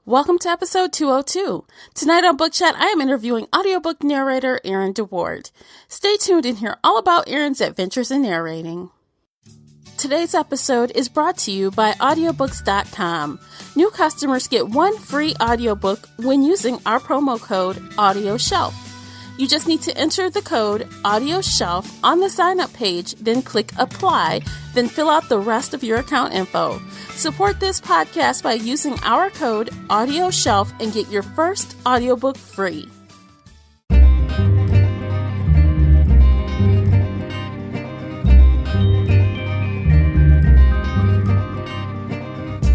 Welcome to episode 202. Tonight on Book Chat, I am interviewing audiobook narrator Erin deWard. Stay tuned and hear all about Erin's adventures in narrating. Today's episode is brought to you by audiobooks.com. New customers get one free audiobook when using our promo code AudioShelf. You just need to enter the code AudioShelf on the sign-up page, then click Apply, then fill out the rest of your account info. Support this podcast by using our code AudioShelf and get your first audiobook free.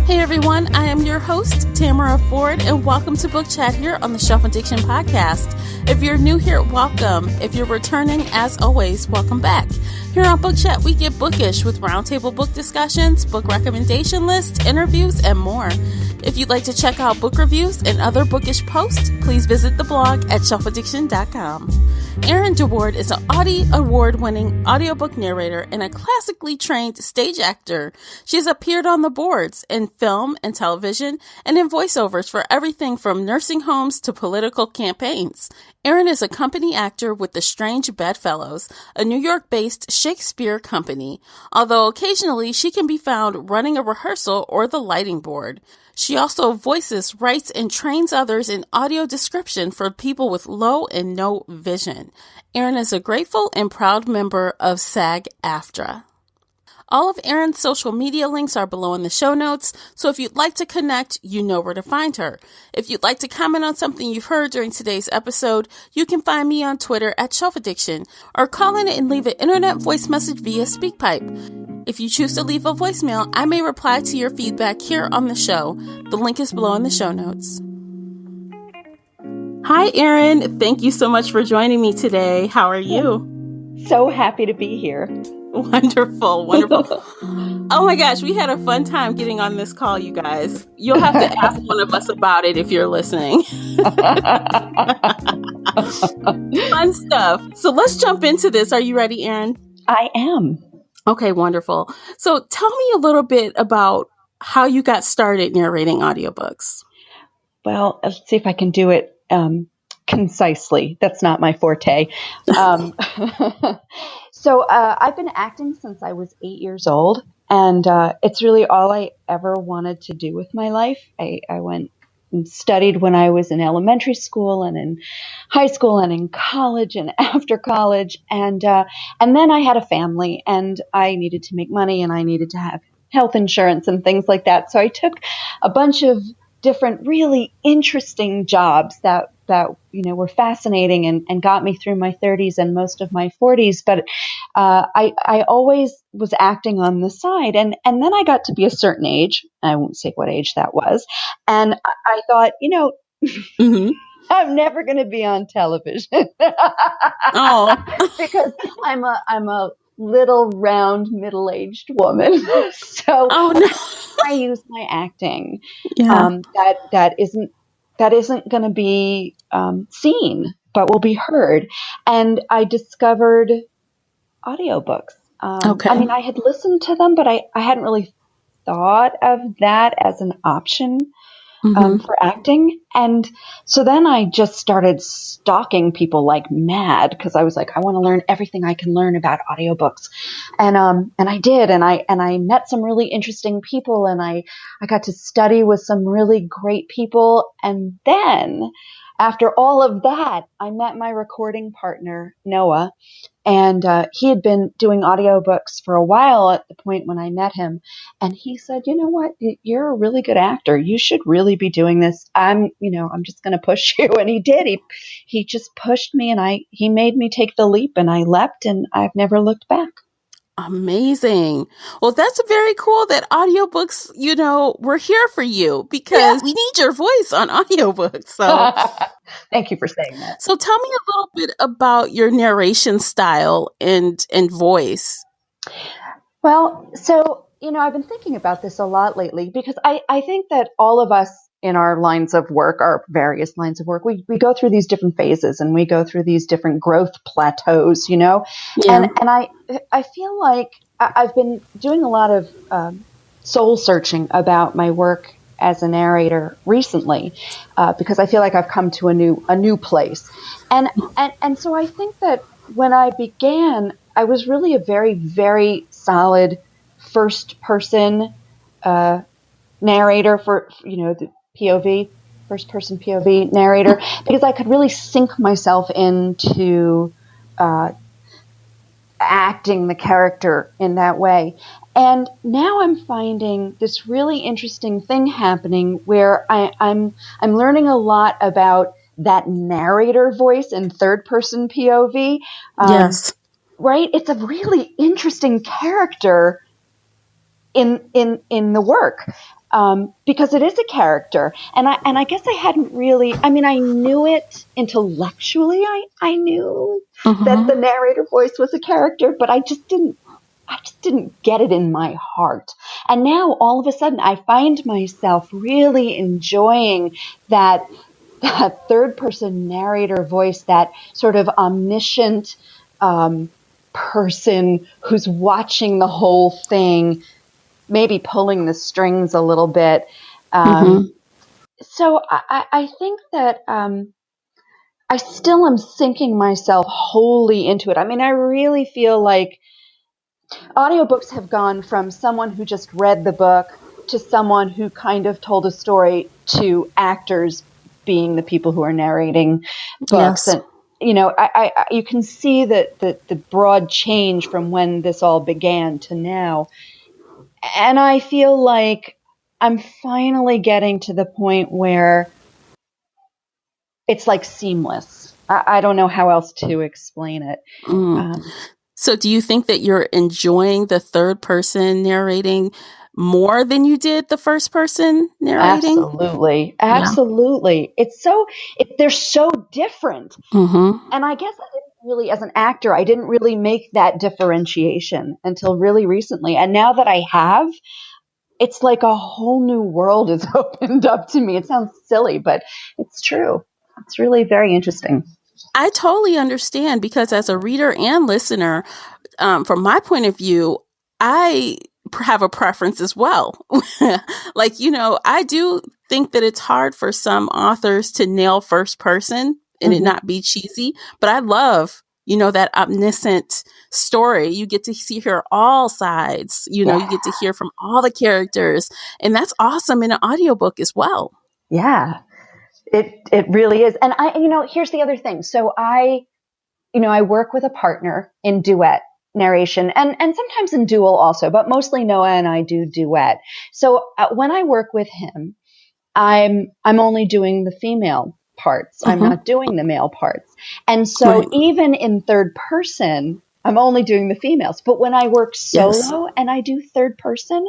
Hey everyone, I am your host, Tamara Ford, and welcome to Book Chat here on the Shelf Addiction Podcast. If you're new here, welcome. If you're returning, as always, welcome back. Here on Book Chat, we get bookish with roundtable book discussions, book recommendation lists, interviews, and more. If you'd like to check out book reviews and other bookish posts, please visit the blog at shelfaddiction.com. Erin deWard is an Audie Award-winning audiobook narrator and a classically trained stage actor. She has appeared on the boards in film and television and in voiceovers for everything from nursing homes to political campaigns. Erin is a company actor with the Strange Bedfellows, a New York-based Shakespeare company, although occasionally she can be found running a rehearsal or the lighting board. She also voices, writes, and trains others in audio description for people with low and no vision. Erin is a grateful and proud member of SAG-AFTRA. All of Erin's social media links are below in the show notes, so if you'd like to connect, you know where to find her. If you'd like to comment on something you've heard during today's episode, you can find me on Twitter at Shelf Addiction, or call in and leave an internet voice message via SpeakPipe. If you choose to leave a voicemail, I may reply to your feedback here on the show. The link is below in the show notes. Hi, Erin. Thank you so much for joining me today. How are you? So happy to be here. Wonderful. Oh my gosh, we had a fun time getting on this call, you guys. You'll have to ask one of us about it if you're listening. Fun stuff. So let's jump into this. Are you ready, Erin? I am. Okay, wonderful. So tell me a little bit about how you got started narrating audiobooks. Well, let's see if I can do it concisely. That's not my forte. So I've been acting since I was 8 years old, and it's really all I ever wanted to do with my life. I went and studied when I was in elementary school and in high school and in college and after college, and then I had a family, and I needed to make money, and I needed to have health insurance and things like that. So I took a bunch of different really interesting jobs that were fascinating and got me through my 30s and most of my 40s. But I always was acting on the side. And then I got to be a certain age. I won't say what age that was. And I thought, mm-hmm. I'm never going to be on television. Oh. Because I'm a little round middle-aged woman. So I use my acting. Yeah. That isn't going to be seen, but will be heard. And I discovered audiobooks. Okay. I mean, I had listened to them, but I hadn't really thought of that as an option for acting. And so then I just started stalking people like mad, because I was like, I want to learn everything I can learn about audiobooks. And I did. And I met some really interesting people, and I got to study with some really great people. And then after all of that, I met my recording partner, Noah, and he had been doing audiobooks for a while at the point when I met him. And he said, you know what, you're a really good actor. You should really be doing this. I'm just going to push you. And he did. He just pushed me, and he made me take the leap, and I leapt, and I've never looked back. Amazing. Well, that's very cool that audiobooks, we're here for you, because we need your voice on audiobooks. So thank you for saying that. So tell me a little bit about your narration style and voice. Well, so, I've been thinking about this a lot lately, because I think that all of us in our lines of work, our various lines of work, we go through these different phases, and we go through these different growth plateaus, Yeah. And I feel like I've been doing a lot of soul searching about my work as a narrator recently, because I feel like I've come to a new place. And so I think that when I began, I was really a very, very solid first person narrator for, the POV, first person POV narrator, because I could really sink myself into acting the character in that way. And now I'm finding this really interesting thing happening where I'm learning a lot about that narrator voice in third person POV. Yes. Right? It's a really interesting character in the work. Because it is a character, and I guess I hadn't really. I mean, I knew it intellectually. I knew that the narrator voice was a character, but I just didn't get it in my heart. And now, all of a sudden, I find myself really enjoying that third person narrator voice, that sort of omniscient person who's watching the whole thing, maybe pulling the strings a little bit. So I think that I still am sinking myself wholly into it. I mean, I really feel like audiobooks have gone from someone who just read the book to someone who kind of told a story to actors being the people who are narrating books. Yes. And, you can see that the broad change from when this all began to now. And I feel like I'm finally getting to the point where it's like seamless. I don't know how else to explain it. So do you think that you're enjoying the third person narrating more than you did the first person narrating? Absolutely. Yeah. Absolutely. They're so different. And I guess I didn't really, as an actor, I didn't really make that differentiation until really recently. And now that I have, it's like a whole new world is opened up to me. It sounds silly, but it's true. It's really very interesting. I totally understand, because as a reader and listener, from my point of view, I have a preference as well. Like, I do think that it's hard for some authors to nail first person and it not be cheesy, but I love, that omniscient story. You get to hear all sides, you get to hear from all the characters, and that's awesome in an audiobook as well. Yeah, it really is. And here's the other thing. So I work with a partner in duet narration and sometimes in dual also, but mostly Noah and I do duet. So when I work with him, I'm only doing the female parts. I'm not doing the male parts. And so even in third person, I'm only doing the females. But when I work solo and I do third person,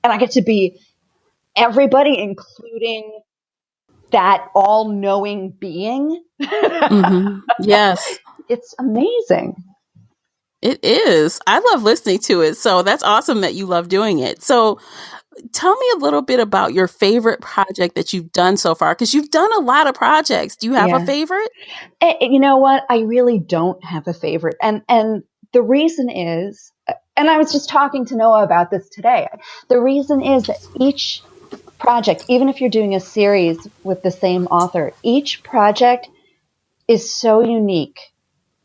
and I get to be everybody, including that all-knowing being, yes, it's amazing. It is. I love listening to it. So that's awesome that you love doing it. So tell me a little bit about your favorite project that you've done so far, because you've done a lot of projects. Do you have a favorite? You know what? I really don't have a favorite. And the reason is, and I was just talking to Noah about this today, the reason is that each project, even if you're doing a series with the same author, each project is so unique.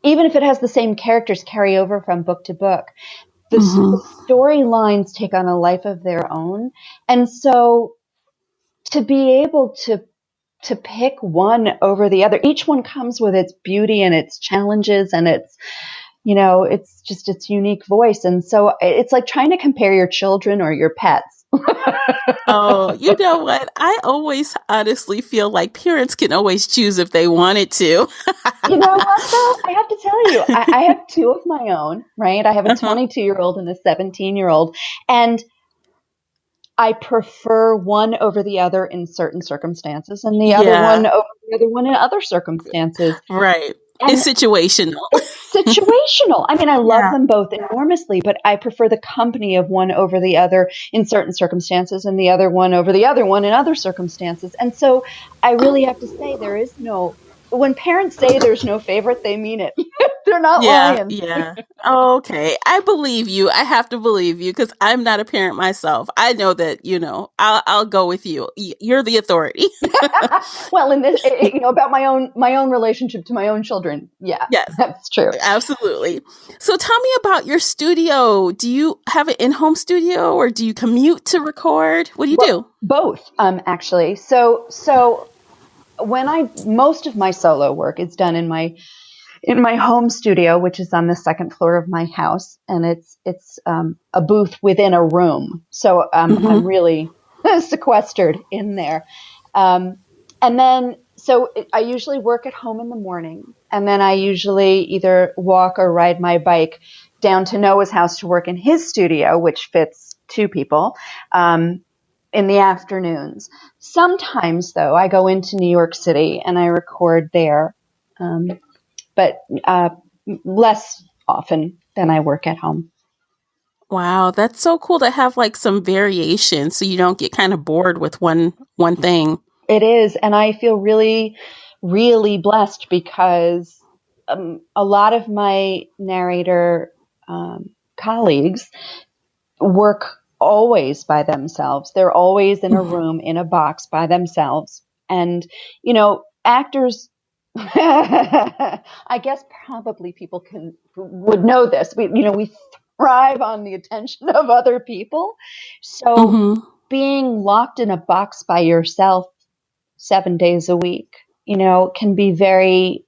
Even if it has the same characters carry over from book to book, the storylines take on a life of their own. And so to be able to pick one over the other, each one comes with its beauty and its challenges and its, it's just its unique voice. And so it's like trying to compare your children or your pets. Oh, you know what? I always honestly feel like parents can always choose if they wanted to. You know what, though? I have to tell you, I have two of my own, right? I have a 22-year-old and a 17-year-old. And I prefer one over the other in certain circumstances and the other one over the other one in other circumstances. Right. And it's situational. It's situational. I mean, I love them both enormously, but I prefer the company of one over the other in certain circumstances and the other one over the other one in other circumstances. And so I really have to say when parents say there's no favorite, they mean it. They're not Yeah, lions. yeah. Okay. I believe you. I have to believe you because I'm not a parent myself. I know that, I'll go with you. You're the authority. Well, in this, about my own relationship to my own children. Yeah, Yes, that's true. absolutely. So tell me about your studio. Do you have an in-home studio or do you commute to record? What do you Well, do? both, actually. So when most of my solo work is done in my home studio, which is on the second floor of my house, and it's a booth within a room. So I'm Mm-hmm. really sequestered in there. Um, and then, I usually work at home in the morning, and then I usually either walk or ride my bike down to Noah's house to work in his studio, which fits two people, in the afternoons. Sometimes, though, I go into New York City and I record there. But less often than I work at home. Wow, that's so cool to have like some variation so you don't get kind of bored with one thing. It is, and I feel really, really blessed because a lot of my narrator colleagues work always by themselves. They're always in a room in a box by themselves, and actors. I guess probably people would know this. We thrive on the attention of other people. So Mm-hmm. being locked in a box by yourself 7 days a week, can be very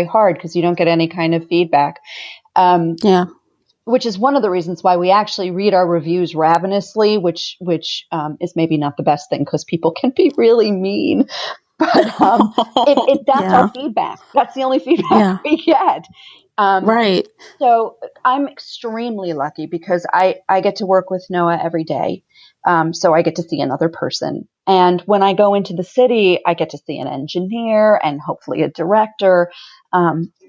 hard because you don't get any kind of feedback. Um, Yeah. which is one of the reasons why we actually read our reviews ravenously, which is maybe not the best thing because people can be really mean. But that's our Yeah. feedback. That's the only feedback Yeah. we get. Um, Right. so I'm extremely lucky because I get to work with Noah every day. So I get to see another person. And when I go into the city, I get to see an engineer and hopefully a director.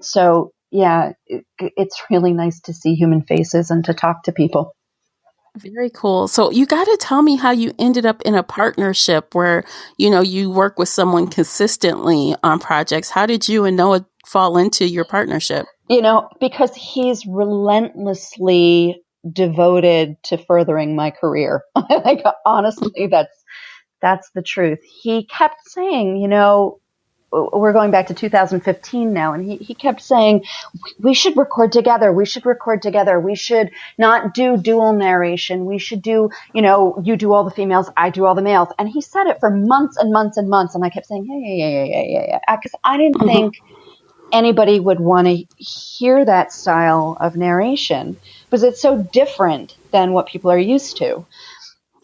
So yeah, it's really nice to see human faces and to talk to people. Very cool. So you got to tell me how you ended up in a partnership where, you work with someone consistently on projects. How did you and Noah fall into your partnership? Because he's relentlessly devoted to furthering my career. Like, honestly, that's the truth. He kept saying, we're going back to 2015 now, and he kept saying, we should record together. We should record together. We should not do dual narration. We should do, you do all the females, I do all the males. And he said it for months and months and months. And I kept saying, yeah. Because I didn't Mm-hmm. think anybody would want to hear that style of narration because it's so different than what people are used to.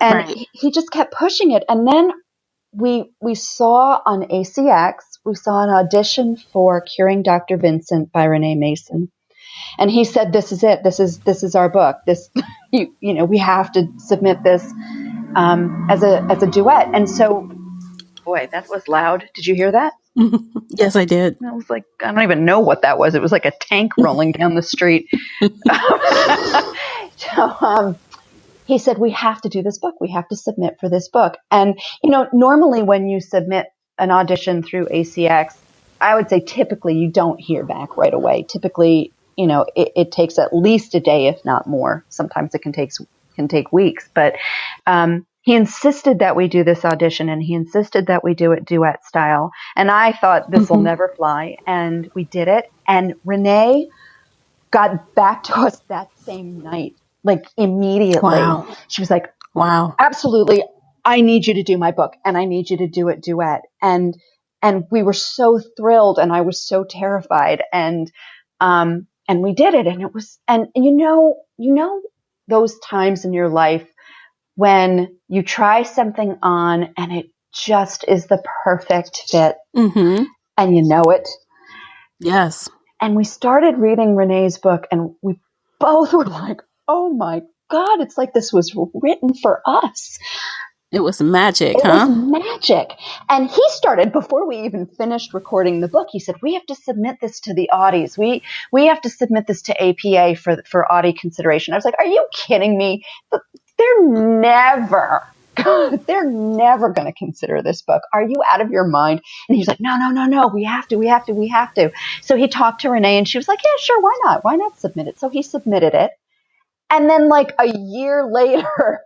And Right. he just kept pushing it. And then we saw on ACX, we saw an audition for Curing Dr. Vincent by Renee Mason. And he said, this is it. This is our book. This, we have to submit this as a duet. And so, boy, that was loud. Did you hear that? Yes, I did. I was like, I don't even know what that was. It was like a tank rolling down the street. So he said, we have to do this book. We have to submit for this book. And, normally when you submit an audition through ACX, I would say typically you don't hear back right away. Typically, it takes at least a day, if not more. Sometimes it can take weeks. But he insisted that we do this audition, and he insisted that we do it duet style. And I thought this will Mm-hmm. never fly. And we did it. And Renee got back to us that same night, like immediately. Wow. She was like, Wow. absolutely, I need you to do my book and I need you to do it duet. And we were so thrilled and I was so terrified. And we did it. And it was, and those times in your life when you try something on and it just is the perfect fit Mm-hmm. and you know it. Yes. And we started reading Renee's book and we both were like, oh my God, it's like this was written for us. It was magic, It was huh? magic. And he started, before we even finished recording the book, he said, we have to submit this to the Audis. We have to submit this to APA for Audi consideration. I was like, are you kidding me? They're never God, they're never going to consider this book. Are you out of your mind? And he's like, no. We have to. So he talked to Renee and she was like, yeah, sure. Why not? Why not submit it? So he submitted it. And then like a year later,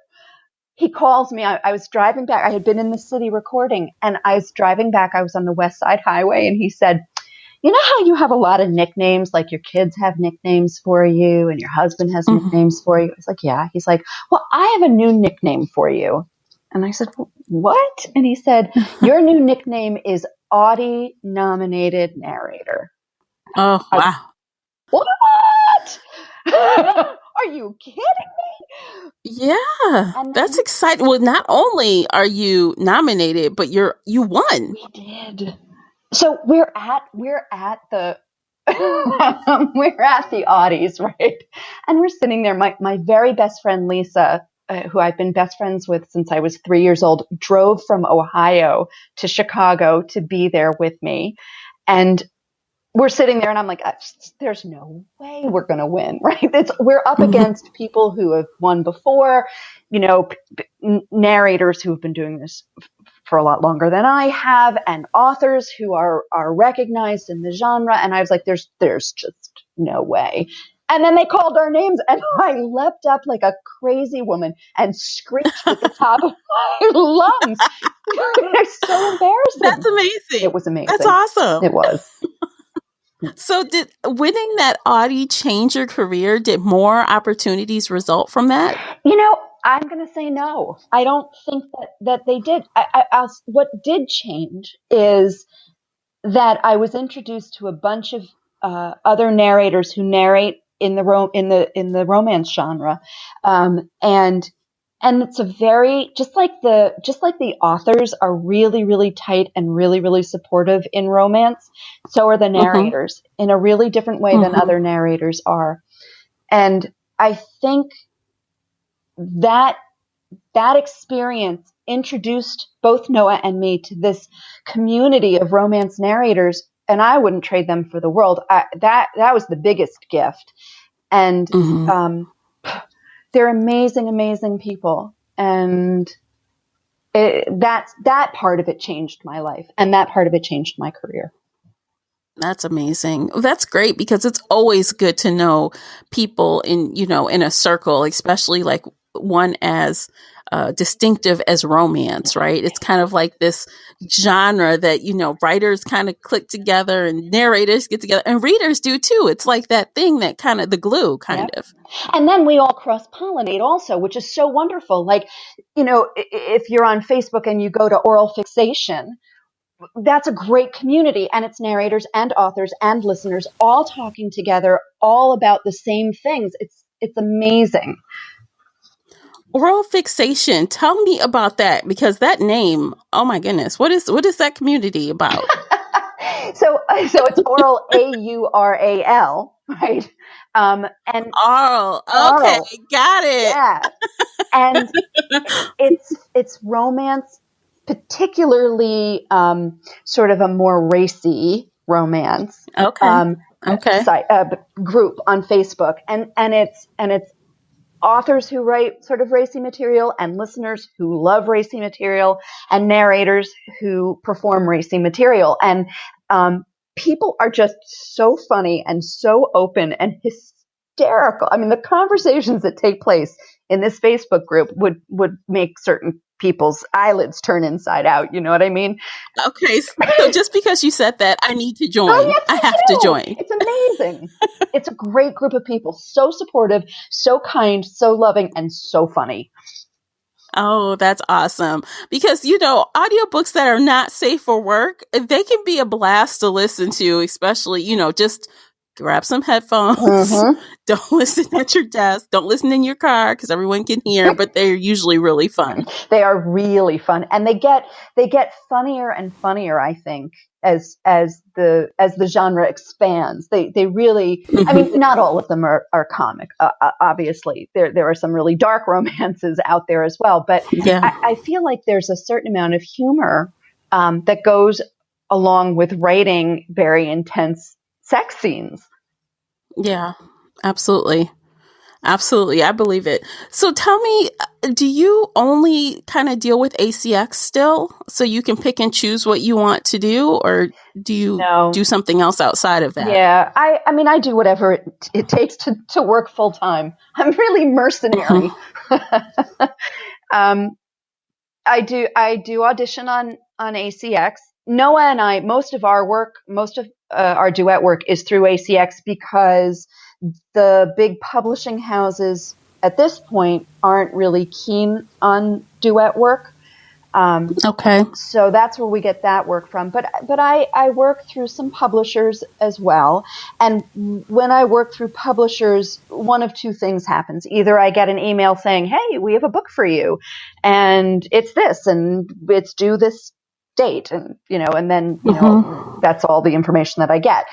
he calls me. I was driving back. I had been in the city recording and I was driving back. I was on the West Side Highway and he said, you know how you have a lot of nicknames, like your kids have nicknames for you and your husband has nicknames for you? I was like, yeah. He's like, well, I have a new nickname for you. And I said, what? And he said, your new nickname is Audie nominated narrator. Oh, wow. What? Are you kidding me? Yeah, And that's then exciting. Well, not only are you nominated, but you won. we did. So we're at the we're at the Audies, right? And we're sitting there. My very best friend Lisa, who I've been best friends with since I was 3 years old, drove from Ohio to Chicago to be there with me, and we're sitting there and I'm like, there's no way we're going to win, right? We're up against people who have won before, narrators who have been doing this for a lot longer than I have, and authors who are recognized in the genre. And I was like, there's just no way. And then they called our names and I leapt up like a crazy woman and screeched at the top of my lungs. It's so embarrassing. That's amazing. It was amazing. That's awesome. It was. So did winning that Audie change your career? Did more opportunities result from that? I'm going to say no. I don't think that they did. What did change is that I was introduced to a bunch of other narrators who narrate in the romance genre, and it's a very just like the authors are really, really tight and really, really supportive in romance. So are the narrators in a really different way than other narrators are, and I think that experience introduced both Noah and me to this community of romance narrators, and I wouldn't trade them for the world. That was the biggest gift, and they're amazing, amazing people, and that part of it changed my life, and that part of it changed my career. That's amazing. That's great because it's always good to know people in a circle, especially like one as distinctive as romance, right? It's kind of like this genre that, writers kind of click together and narrators get together and readers do too. It's like that thing that kind of the glue kind of. And then we all cross-pollinate also, which is so wonderful. Like, if you're on Facebook and you go to Oral Fixation, that's a great community, and it's narrators and authors and listeners all talking together, all about the same things. It's amazing. Oral Fixation. Tell me about that, because that name, oh my goodness, what is that community about? So it's Oral, AURAL, right? And Oral. Okay, got it. Yeah, and it's romance, particularly sort of a more racy romance. Group on Facebook, and it's authors who write sort of racy material, and listeners who love racy material, and narrators who perform racy material. And people are just so funny and so open and hysterical. I mean, the conversations that take place in this Facebook group would make certain people's eyelids turn inside out. You know what I mean? Okay, so just because you said that, I need to join. Oh, yes, I have to join. It's amazing. It's a great group of people, so supportive, so kind, so loving, and so funny. Oh, that's awesome. Because, audiobooks that are not safe for work, they can be a blast to listen to, especially, just grab some headphones. Don't listen at your desk. Don't listen in your car because everyone can hear, but they're usually really fun. They are really fun. And they get funnier and funnier, I think, as the genre expands. They really, I mean, not all of them are comic. Obviously, there are some really dark romances out there as well. But I feel like there's a certain amount of humor that goes along with writing very intense sex scenes. Yeah, absolutely. Absolutely. I believe it. So tell me, do you only kind of deal with ACX still so you can pick and choose what you want to do, or do you do No. something else outside of that? Yeah, I mean, I do whatever it takes to work full time. I'm really mercenary. Mm-hmm. um, I do audition on ACX. Noah and I, most of our duet work is through ACX because the big publishing houses at this point aren't really keen on duet work. Okay. So that's where we get that work from. But I work through some publishers as well. And when I work through publishers, one of two things happens. Either I get an email saying, hey, we have a book for you, and it's this, and it's due this date. And, and then, Mm-hmm. that's all the information that I get.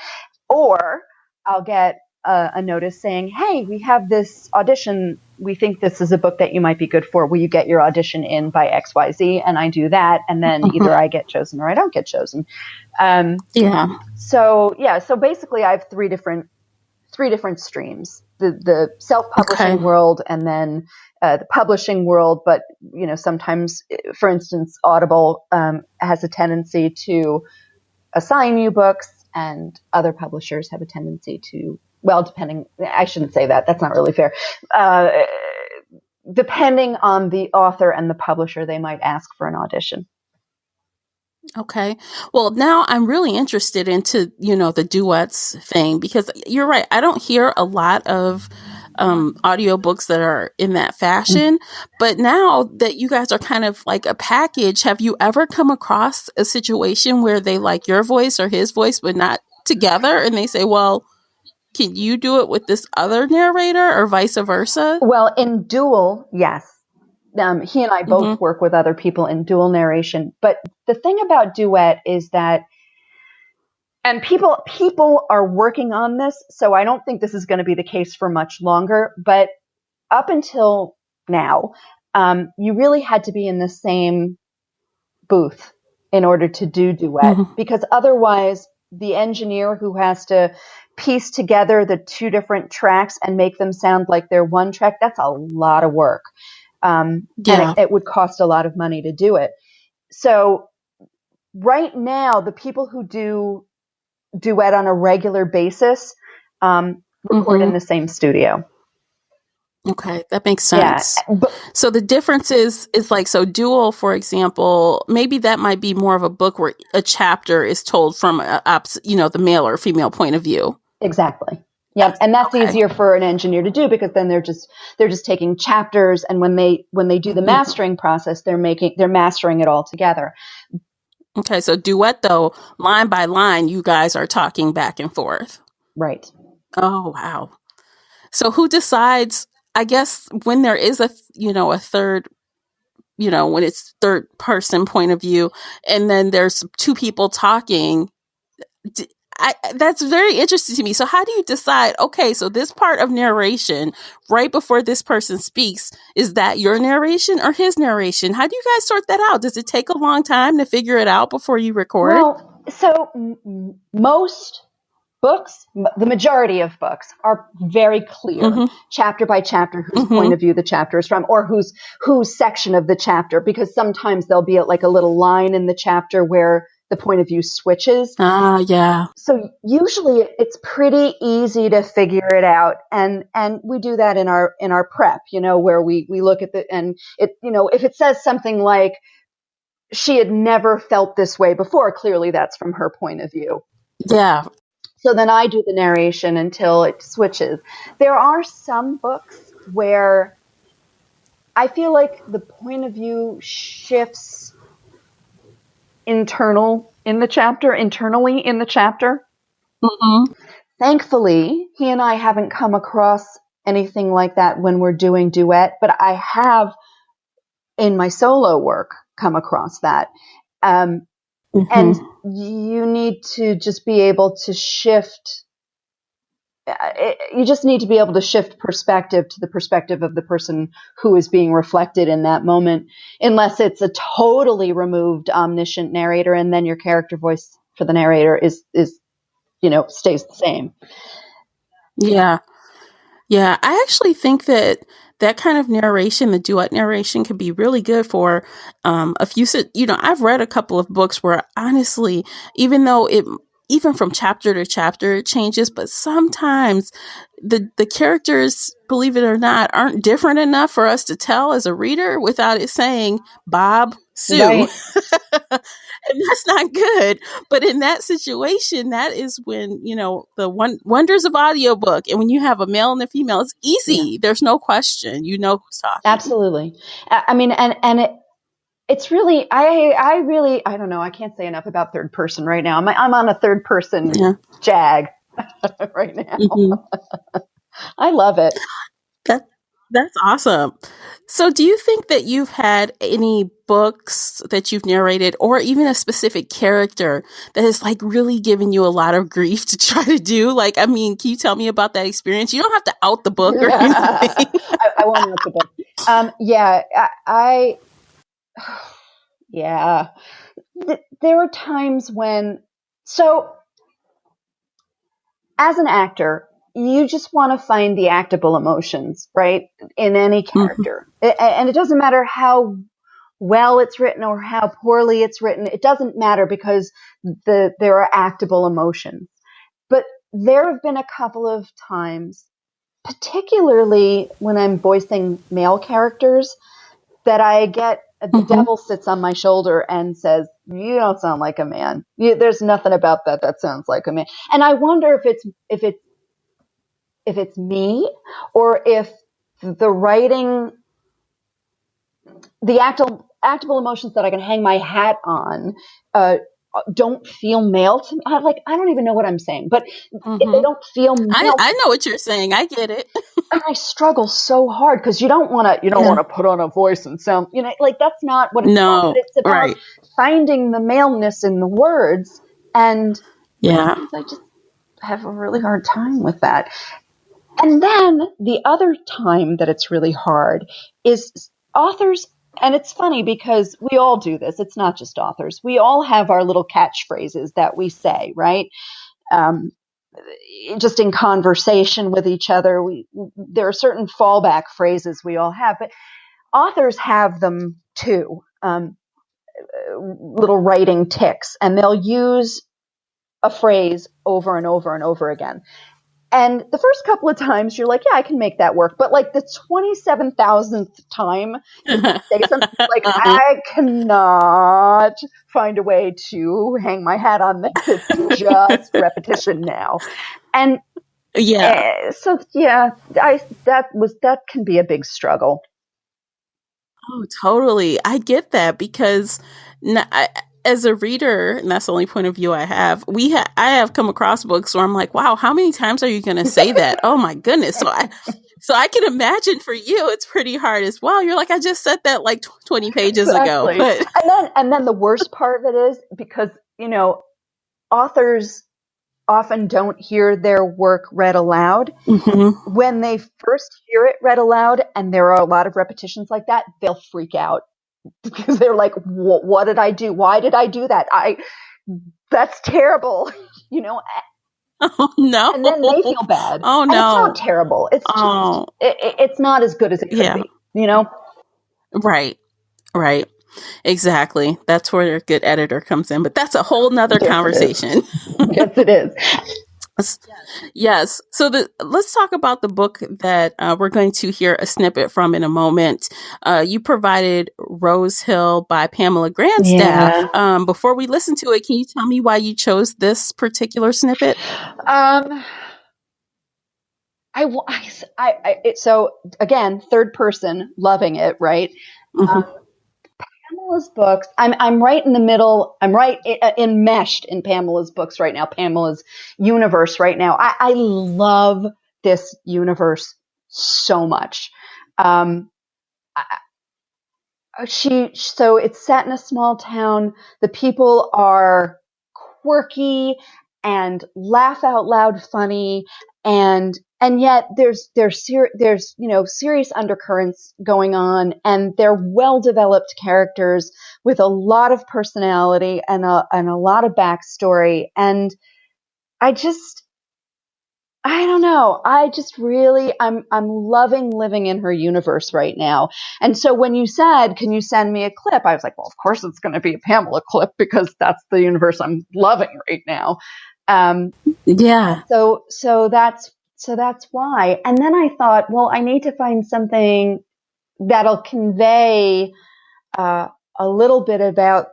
Or I'll get a notice saying, hey, we have this audition. We think this is a book that you might be good for. Will you get your audition in by XYZ? And I do that. And then either I get chosen or I don't get chosen. Yeah. So basically I have three different streams, the self-publishing Okay. world and then the publishing world. But, sometimes, for instance, Audible has a tendency to assign you books, and other publishers have a tendency to, I shouldn't say that. That's not really fair. Depending on the author and the publisher, they might ask for an audition. Okay. Well, now I'm really interested into, the duets thing, because you're right. I don't hear a lot of audiobooks that are in that fashion. But now that you guys are kind of like a package, have you ever come across a situation where they like your voice or his voice, but not together? And they say, well, can you do it with this other narrator or vice versa? Well, in dual, yes. He and I both Mm-hmm. work with other people in dual narration. But the thing about duet is that, and people are working on this, so I don't think this is going to be the case for much longer. But up until now, you really had to be in the same booth in order to do duet, Mm-hmm. because otherwise the engineer who has to piece together the two different tracks and make them sound like they're one track, that's a lot of work. And Yeah. it would cost a lot of money to do it. So right now, the people who do duet on a regular basis record in Mm-hmm. the same studio. Okay, that makes Yeah. sense. But So the difference is like, so dual, for example, maybe that might be more of a book where a chapter is told from the male or female point of view. exactly. Yep. And that's Okay. easier for an engineer to do, because then they're just taking chapters, and when they do the mastering process, they're mastering it all together. Okay, so duet though, line by line, you guys are talking back and forth. Right. Oh, wow. So who decides, I guess, when there is a third, when it's third person point of view, and then there's two people talking. That's very interesting to me. So how do you decide, okay, so this part of narration right before this person speaks, is that your narration or his narration? How do you guys sort that out? Does it take a long time to figure it out before you record? Well, so most books, the majority of books, are very clear, Mm-hmm. chapter by chapter, whose point Mm-hmm. of view the chapter is from, or whose section of the chapter, because sometimes there'll be like a little line in the chapter where the point of view switches. Ah, yeah. So usually it's pretty easy to figure it out. And we do that in our prep, where we look at and it, if it says something like, she had never felt this way before, clearly that's from her point of view. Yeah. So then I do the narration until it switches. There are some books where I feel like the point of view shifts internally in the chapter. Mm-hmm. Thankfully, he and I haven't come across anything like that when we're doing duet, but I have in my solo work come across that. Mm-hmm. And you need to just be able to shift. You just need to be able to shift perspective to the perspective of the person who is being reflected in that moment, unless it's a totally removed omniscient narrator, and then your character voice for the narrator is stays the same. Yeah. Yeah, I actually think that that kind of narration, the duet narration, could be really good for a few. I've read a couple of books where honestly, even though even from chapter to chapter it changes, but sometimes the characters, believe it or not, aren't different enough for us to tell as a reader without it saying Bob, Sue. Right. And that's not good. But in that situation, that is when, the wonders of audiobook. And when you have a male and a female, it's Yeah, easy. There's no question. You know who's talking. absolutely. I mean, and it's really, I don't know. I can't say enough about third person right now. I'm on a third person Yeah. jag right now. Hmm. I love it. That, that's awesome. So, do you think that you've had any books that you've narrated, or even a specific character that has like really given you a lot of grief to try to do? Like, I mean, can you tell me about that experience? You don't have to out the book or anything. I won't out the book. Yeah, yeah. There are times when, so as an actor, you just want to find the actable emotions, right? In any Hmm. character. And it doesn't matter how well it's written or how poorly it's written. It doesn't matter because there are actable emotions. But there have been a couple of times, particularly when I'm voicing male characters, that I get the Hmm. devil sits on my shoulder and says, "You don't sound like a man. There's nothing about that sounds like a man." And I wonder if it's me, or if the writing, the actable emotions that I can hang my hat on, uh, don't feel male to me. I don't even know what I'm saying, but if they Hmm. don't feel male, I know what you're saying. I get it. and I struggle so hard because you don't want Yeah. to put on a voice and sound, like that's not what it's about. But No. it's about Right. finding the maleness in the words, and Yeah. sometimes I just have a really hard time with that. And then the other time that it's really hard is authors. And it's funny because we all do this. It's not just authors. We all have our little catchphrases that we say, right? Um, just in conversation with each other, there are certain fallback phrases we all have, but authors have them too. Little writing ticks, and they'll use a phrase over and over and over again. And the first couple of times you're like, yeah, I can make that work. But like the 27,000th time that they say something, like, Uh-huh. I cannot find a way to hang my hat on this. It's just repetition now. And Yeah. so, yeah, that can be a big struggle. Oh, totally. I get that because as a reader, and that's the only point of view I have, I have come across books where I'm like, wow, how many times are you going to say that? Oh my goodness. So I can imagine for you, it's pretty hard as well. You're like, I just said that like 20 pages ago, Exactly. but And then the worst part of it is because, authors often don't hear their work read aloud. Mhm. When they first hear it read aloud and there are a lot of repetitions like that, they'll freak out because they're like, what did I do? Why did I do that? That's terrible, you know, Oh no. and then they feel bad. Oh And it's not no. terrible. It's just, Oh, it's not as good as it could yeah. be. Right. Right. Exactly. That's where a good editor comes in, but that's a whole nother Yes, it is. conversation. Yes, it is. Yes. So let's talk about the book that we're going to hear a snippet from in a moment. You provided Rose Hill by Pamela Grandstaff. Yeah. Before we listen to it, can you tell me why you chose this particular snippet? Um, so again, third person, loving it, right? Hmm. Pamela's books. I'm right in the middle. I'm right enmeshed in Pamela's books right now. Pamela's universe right now. I love this universe so much. Um, so it's set in a small town. The people are quirky and laugh out loud funny, and yet there's serious undercurrents going on, and they're well developed characters with a lot of personality and a lot of backstory. And I just I don't know. I just really, I'm loving living in her universe right now. And so when you said, can you send me a clip? I was like, well, of course it's going to be a Pamela clip because that's the universe I'm loving right now. Yeah. So that's why. And then I thought, well, I need to find something that'll convey a little bit about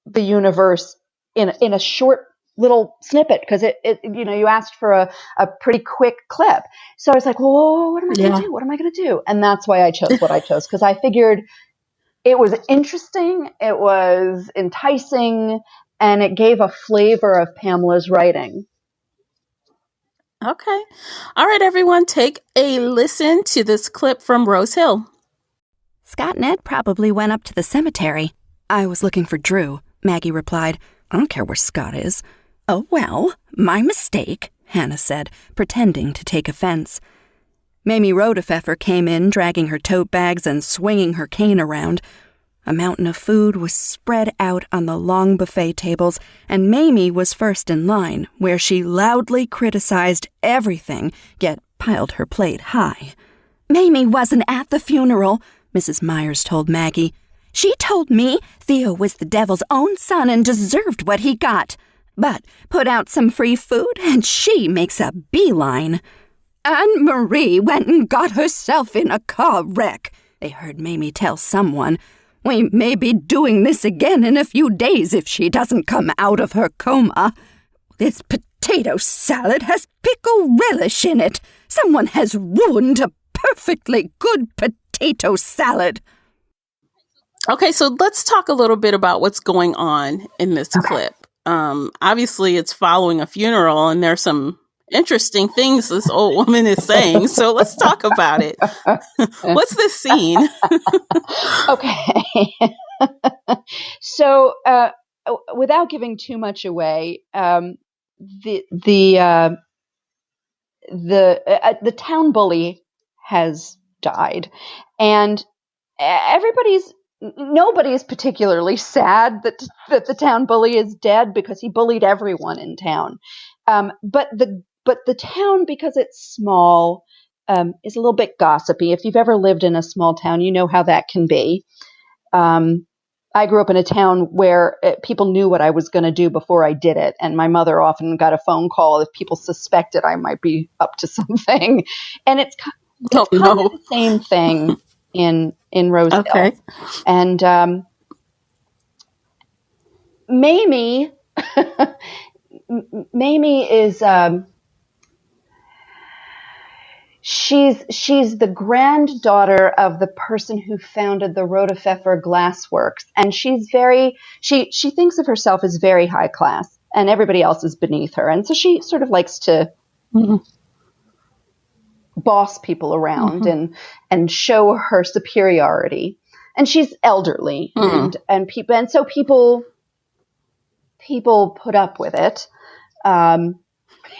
the universe in a short little snippet, because it you asked for a pretty quick clip. So I was like, well, what am I going to do? What am I going to do? And that's why I chose what I chose, because I figured it was interesting, it was enticing, and it gave a flavor of Pamela's writing. Okay. All right, everyone, take a listen to this clip from Rose Hill. Scott and Ed probably went up to the cemetery. I was looking for Drew, Maggie replied. I don't care where Scott is. Oh, well, my mistake, Hannah said, pretending to take offense. Mamie Rodefeffer came in, dragging her tote bags and swinging her cane around. A mountain of food was spread out on the long buffet tables, and Mamie was first in line, where she loudly criticized everything, yet piled her plate high. Mamie wasn't at the funeral, Mrs. Myers told Maggie. She told me Theo was the devil's own son and deserved what he got, but put out some free food and she makes a beeline. Anne-Marie went and got herself in a car wreck, they heard Mamie tell someone. We may be doing this again in a few days if she doesn't come out of her coma. This potato salad has pickle relish in it. Someone has ruined a perfectly good potato salad. Okay, so let's talk a little bit about what's going on in this clip. Obviously, it's following a funeral, and there's some interesting things this old woman is saying. So let's talk about it. What's this scene? Okay. So, without giving too much away, the town bully has died, and nobody's particularly sad that the town bully is dead, because he bullied everyone in town. But the town, because it's small, is a little bit gossipy. If you've ever lived in a small town, you know how that can be. I grew up in a town where people knew what I was going to do before I did it. And my mother often got a phone call if people suspected I might be up to something. And it's kind of the same thing in Rose Hill. And Mamie is she's the granddaughter of the person who founded the Rodefeffer Glassworks, and she thinks of herself as very high class, and everybody else is beneath her, and so she sort of likes to boss people around and show her superiority. And she's elderly, and so people put up with it.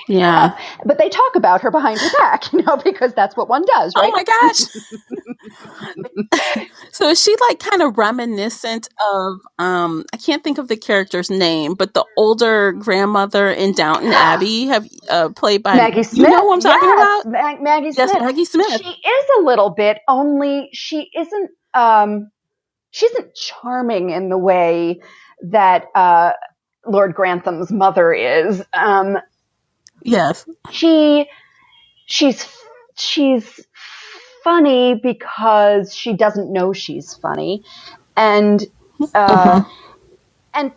Yeah. But they talk about her behind her back, because that's what one does, right? Oh my gosh. So is she like kind of reminiscent of, I can't think of the character's name, but the older grandmother in Downton Abbey, played by Maggie Smith. You know who I'm talking about? Maggie Smith. Yes, Maggie Smith. She is a little bit, only she isn't charming in the way that Lord Grantham's mother is. Yes. She's funny because she doesn't know she's funny, and and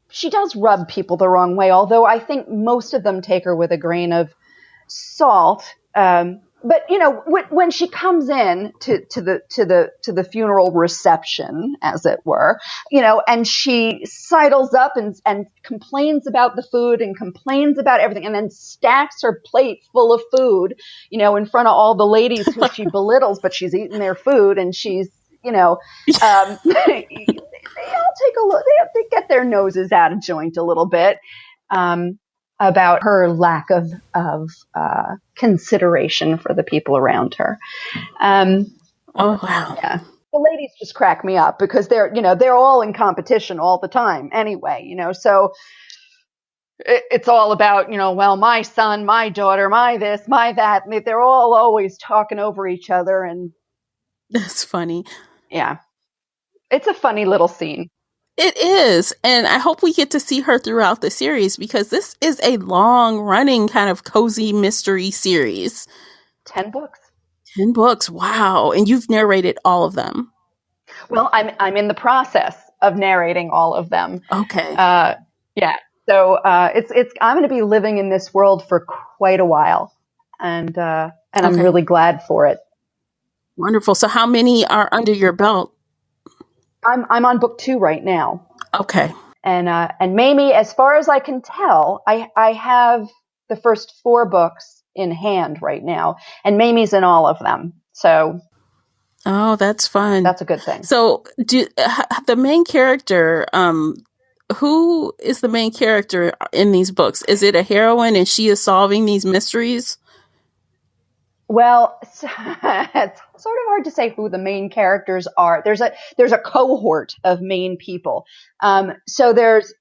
she does rub people the wrong way. Although I think most of them take her with a grain of salt. But when she comes in to the funeral reception, as it were, and she sidles up and complains about the food and complains about everything, and then stacks her plate full of food, in front of all the ladies who she belittles, but she's eating their food, and she's, they all take a look. They get their noses out of joint a little bit. About her lack of consideration for the people around her. Oh wow! Yeah, the ladies just crack me up because they're all in competition all the time anyway. So it's all about, well, my son, my daughter, my this, my that. And they're all always talking over each other. And That's funny. yeah, it's a funny little scene. It is. And I hope we get to see her throughout the series because this is a long running kind of cozy mystery series. 10 books. 10 books. Wow. And you've narrated all of them. Well, I'm in the process of narrating all of them. Okay. Yeah. So it's I'm going to be living in this world for quite a while, and I'm really glad for it. Wonderful. So how many are under your belt? I'm on book 2 right now. Okay. And Mamie, as far as I can tell, I have the first 4 books in hand right now, and Mamie's in all of them. So. Oh, that's fun. That's a good thing. So, the main character, who is the main character in these books? Is it a heroine and she is solving these mysteries? Well, it's sort of hard to say who the main characters are. There's a cohort of main people. So there's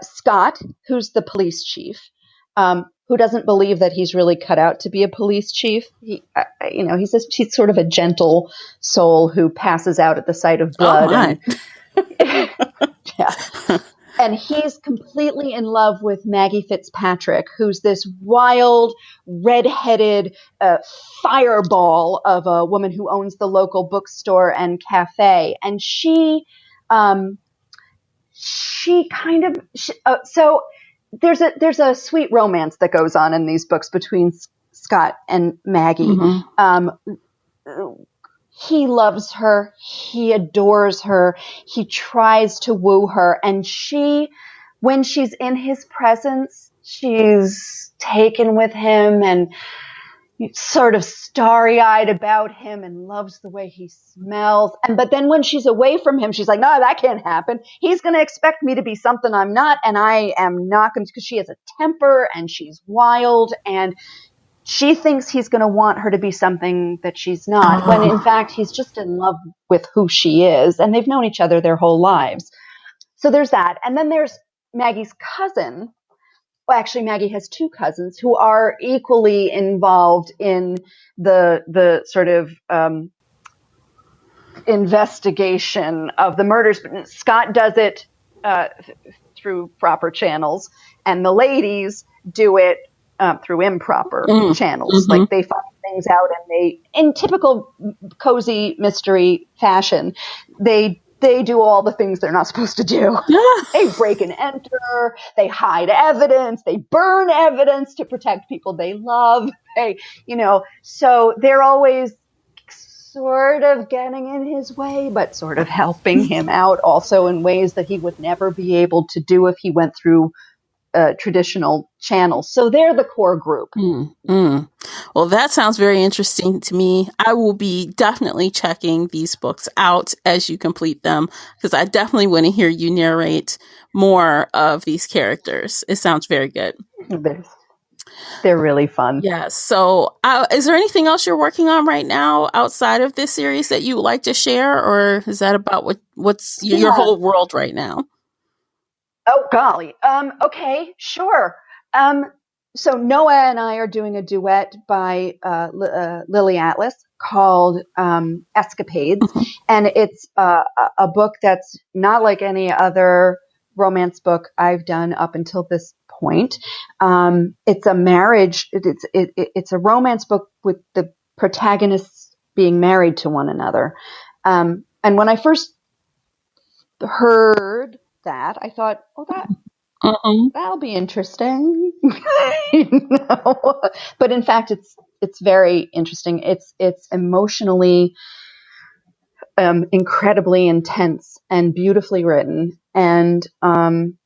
Scott, who's the police chief, who doesn't believe that he's really cut out to be a police chief. He's sort of a gentle soul who passes out at the sight of blood. Yeah. And he's completely in love with Maggie Fitzpatrick, who's this wild, red-headed fireball of a woman who owns the local bookstore and cafe. And so there's a sweet romance that goes on in these books between Scott and Maggie. Mm-hmm. He loves her. He adores her. He tries to woo her. And when she's in his presence, she's taken with him and sort of starry-eyed about him and loves the way he smells. But then when she's away from him, she's like, no, that can't happen. He's going to expect me to be something I'm not. And I am not going to, because she has a temper and she's wild and she thinks he's going to want her to be something that she's not, when in fact he's just in love with who she is, and they've known each other their whole lives. So there's that. And then there's Maggie's cousin. Well, actually, Maggie has 2 cousins who are equally involved in the sort of investigation of the murders. But Scott does it through proper channels, and the ladies do it through improper channels. Mm-hmm. Like they find things out and they, in typical cozy mystery fashion, they do all the things they're not supposed to do. They break and enter, they hide evidence, they burn evidence to protect people they love. So they're always sort of getting in his way, but sort of helping him out also in ways that he would never be able to do if he went through traditional channels. So they're the core group. Well, that sounds very interesting to me. I will be definitely checking these books out as you complete them, because I definitely want to hear you narrate more of these characters. It sounds very good. They're really fun. Yeah. So is there anything else you're working on right now outside of this series that you would like to share, or is that about what's your whole world right now? Oh, golly. Okay, sure. So Noah and I are doing a duet by Lily Atlas called Escapades. And it's a book that's not like any other romance book I've done up until this point. It's a marriage. It's a romance book with the protagonists being married to one another. And when I first heard that, I thought, that'll be interesting. But in fact, it's very interesting. It's emotionally incredibly intense and beautifully written. And I'm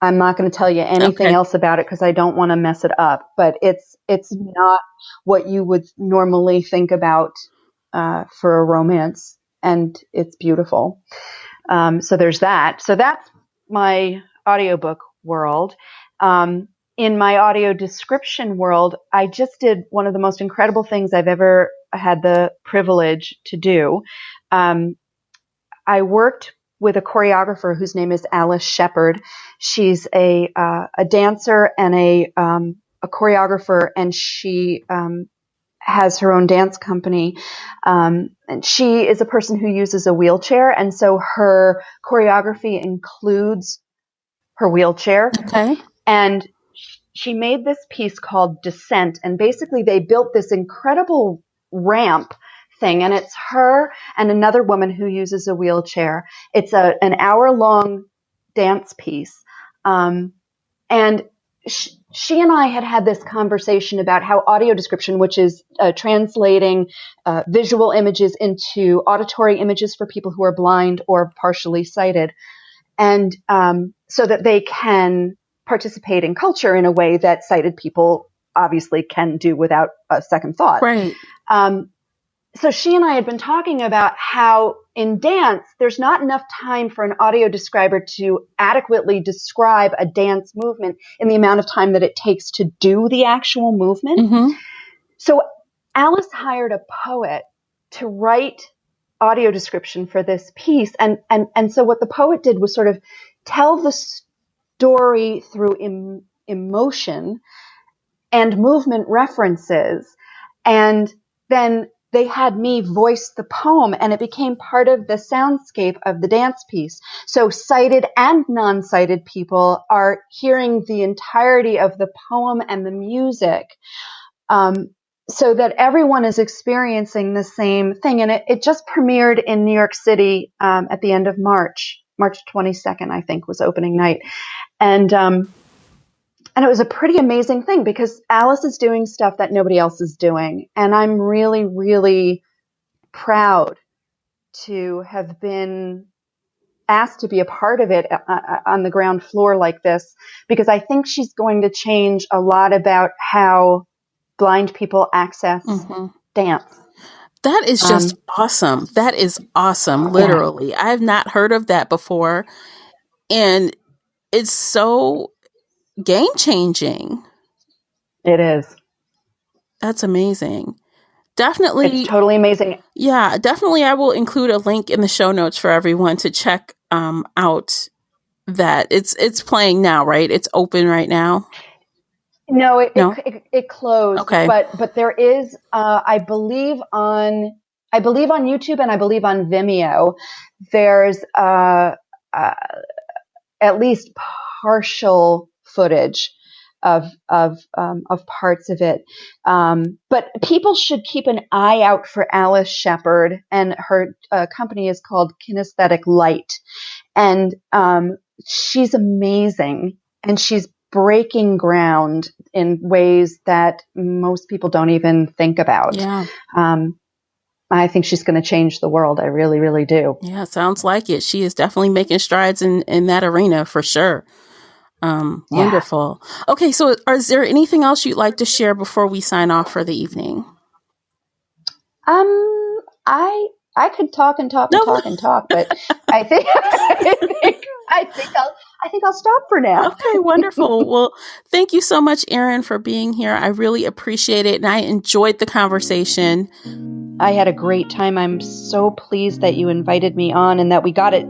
not going to tell you anything else about it because I don't want to mess it up. But it's not what you would normally think about for a romance, and it's beautiful. So there's that. So that's my audiobook world. In my audio description world, I just did one of the most incredible things I've ever had the privilege to do. I worked with a choreographer whose name is Alice Shepherd. She's a dancer and a choreographer, and she has her own dance company. And she is a person who uses a wheelchair, and so her choreography includes her wheelchair. Okay. And she made this piece called Descent, and basically they built this incredible ramp thing, and it's her and another woman who uses a wheelchair. It's an hour-long dance piece. And she and I had this conversation about how audio description, which is translating visual images into auditory images for people who are blind or partially sighted, and so that they can participate in culture in a way that sighted people obviously can do without a second thought. Right. So she and I had been talking about how in dance, there's not enough time for an audio describer to adequately describe a dance movement in the amount of time that it takes to do the actual movement. Mm-hmm. So Alice hired a poet to write audio description for this piece. And so what the poet did was sort of tell the story through emotion and movement references. And then they had me voice the poem, and it became part of the soundscape of the dance piece. So sighted and non-sighted people are hearing the entirety of the poem and the music, so that everyone is experiencing the same thing. And it just premiered in New York City at the end of March 22nd, I think, was opening night. And it was a pretty amazing thing because Alice is doing stuff that nobody else is doing. And I'm really, really proud to have been asked to be a part of it on the ground floor like this, because I think she's going to change a lot about how blind people access dance. That is just awesome. That is awesome. Literally. Yeah. I have not heard of that before. And it's so game changing. It is. That's amazing. Definitely. It's totally amazing. Yeah, definitely. I will include a link in the show notes for everyone to check out that. It's playing now, right? It's open right now. No, it closed. Okay. But there is, I believe on YouTube and I believe on Vimeo, there's at least partial footage of parts of it. But people should keep an eye out for Alice Shepherd, and her company is called Kinesthetic Light. And she's amazing, and she's breaking ground in ways that most people don't even think about. Yeah. I think she's going to change the world. I really, really do. Yeah, sounds like it. She is definitely making strides in that arena for sure. Wonderful. Okay, so is there anything else you'd like to share before we sign off for the evening? I could talk and talk and talk and talk, but I think I'll stop for now. Okay, wonderful. Well, thank you so much, Erin, for being here. I really appreciate it, and I enjoyed the conversation. I had a great time. I'm so pleased that you invited me on and that we got it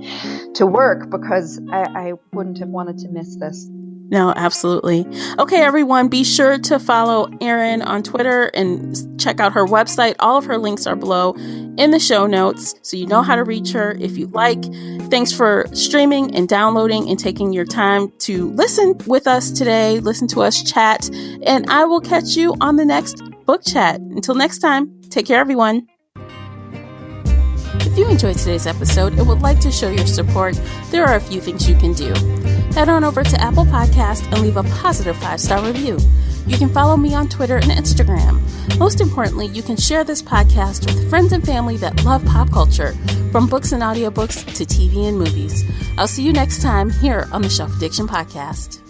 to work, because I wouldn't have wanted to miss this. No, absolutely. Okay, everyone, be sure to follow Erin on Twitter and check out her website. All of her links are below in the show notes, so you know how to reach her if you'd like. Thanks for streaming and downloading and taking your time to listen with us today, listen to us chat, and I will catch you on the next book chat. Until next time, take care, everyone. If you enjoyed today's episode and would like to show your support, there are a few things you can do. Head on over to Apple Podcasts and leave a positive 5-star review. You can follow me on Twitter and Instagram. Most importantly, you can share this podcast with friends and family that love pop culture, from books and audiobooks to TV and movies. I'll see you next time here on the Shelf Addiction Podcast.